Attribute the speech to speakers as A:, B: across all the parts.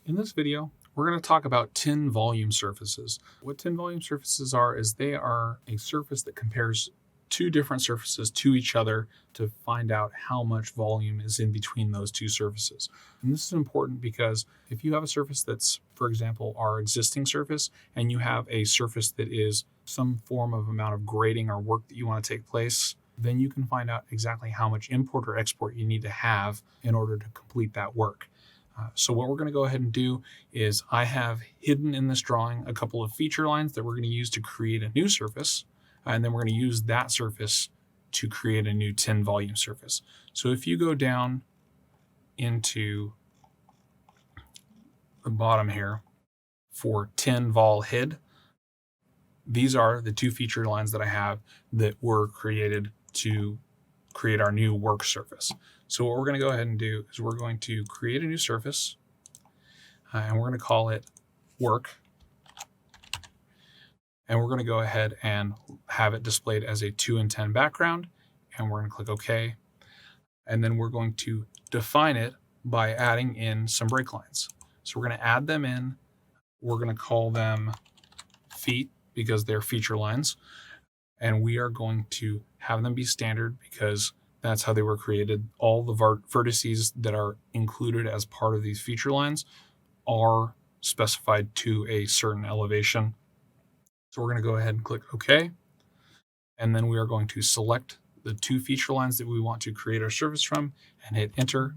A: In this video, we're going to talk about tin volume surfaces. What tin volume surfaces are is they are a surface that compares two different surfaces to each other to find out how much volume is in between those two surfaces. And this is important because if you have a surface that's, for example, our existing surface, and you have a surface that is some form of amount of grading or work that you want to take place, then you can find out exactly how much import or export you need to have in order to complete that work. So what we're going to go ahead and do is I have hidden in this drawing a couple of feature lines that we're going to use to create a new surface. And then we're going to use that surface to create a new tin volume surface. So if you go down into the bottom here for tin vol hid, these are the two feature lines that I have that were created to create our new work surface. So what we're going to go ahead and do is we're going to create a new surface, and we're going to call it work. And we're going to go ahead and have it displayed as a 2 and 10 background, and we're going to click OK. And then we're going to define it by adding in some break lines. So we're going to add them in. We're going to call them feet because they're feature lines. And we are going to have them be standard because that's how they were created. All the vertices that are included as part of these feature lines are specified to a certain elevation. So we're going to go ahead and click OK. And then we are going to select the two feature lines that we want to create our surface from and hit enter.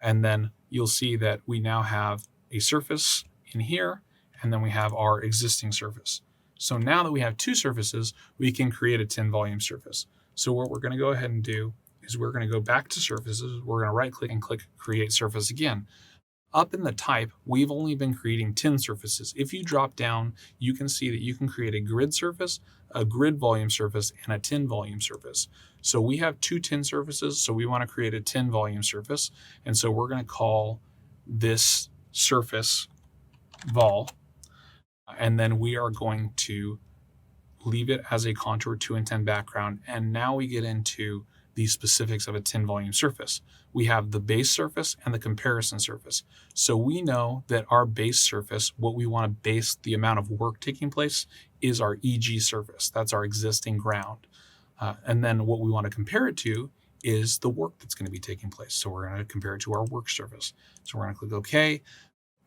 A: And then you'll see that we now have a surface in here, and then we have our existing surface. So now that we have two surfaces, we can create a tin volume surface. So what we're going to go ahead and do is we're going to go back to surfaces. We're going to right click and click create surface again. Up in the type, we've only been creating tin surfaces. If you drop down, you can see that you can create a grid surface, a grid volume surface, and a tin volume surface. So we have two tin surfaces, so we want to create a tin volume surface. And so we're going to call this surface vol, and then we are going to leave it as a contour 2 and 10 background. And now we get into the specifics of a tin volume surface. We have the base surface and the comparison surface. So we know that our base surface, what we want to base the amount of work taking place, is our EG surface. That's our existing ground. And then what we want to compare it to is the work that's going to be taking place. So we're going to compare it to our work surface. So we're going to click OK.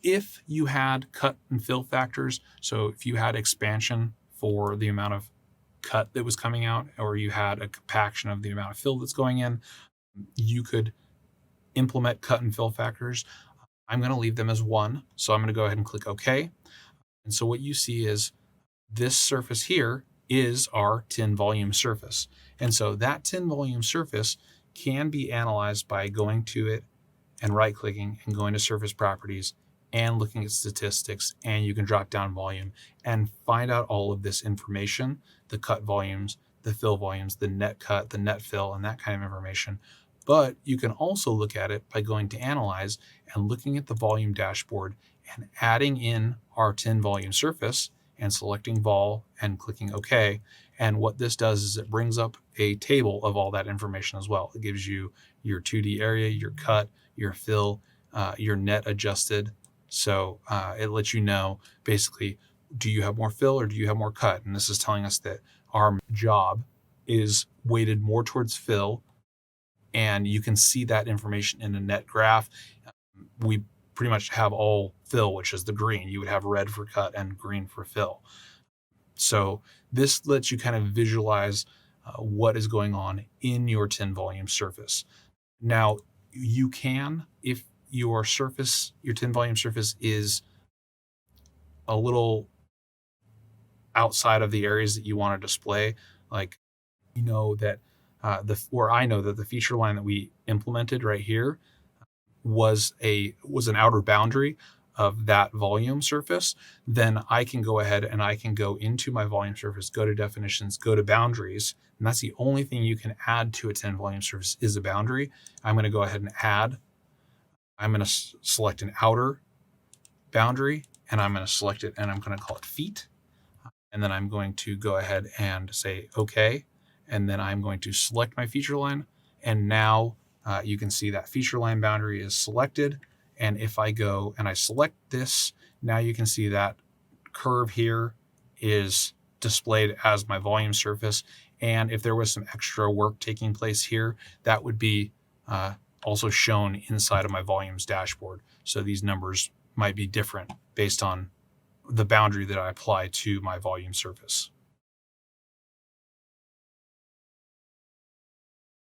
A: If you had cut and fill factors, so if you had expansion for the amount of cut that was coming out, or you had a compaction of the amount of fill that's going in, you could implement cut and fill factors. I'm going to leave them as 1. So I'm going to go ahead and click OK. And so what you see is this surface here is our tin volume surface. And so that tin volume surface can be analyzed by going to it and right clicking and going to surface properties and looking at statistics, and you can drop down volume and find out all of this information, the cut volumes, the fill volumes, the net cut, the net fill, and that kind of information. But you can also look at it by going to analyze and looking at the volume dashboard and adding in our tin volume surface and selecting vol and clicking OK. And what this does is it brings up a table of all that information as well. It gives you your 2D area, your cut, your fill, your net adjusted. So it lets you know basically, do you have more fill or do you have more cut? And this is telling us that our job is weighted more towards fill, and you can see that information in a net graph. We pretty much have all fill, which is the green. You would have red for cut and green for fill. So this lets you kind of visualize what is going on in your tin volume surface. Now, you can, if your tin volume surface is a little outside of the areas that you want to display, like I know that the feature line that we implemented right here was an outer boundary of that volume surface, then I can go ahead and I can go into my volume surface, go to definitions, go to boundaries, and that's the only thing you can add to a tin volume surface is a boundary. I'm going to go ahead and add. I'm going to select an outer boundary, and I'm going to select it, and I'm going to call it feet. And then I'm going to go ahead and say OK. And then I'm going to select my feature line. And now you can see that feature line boundary is selected. And if I go and I select this, now you can see that curve here is displayed as my volume surface. And if there was some extra work taking place here, that would be also shown inside of my volumes dashboard. So these numbers might be different based on the boundary that I apply to my volume surface.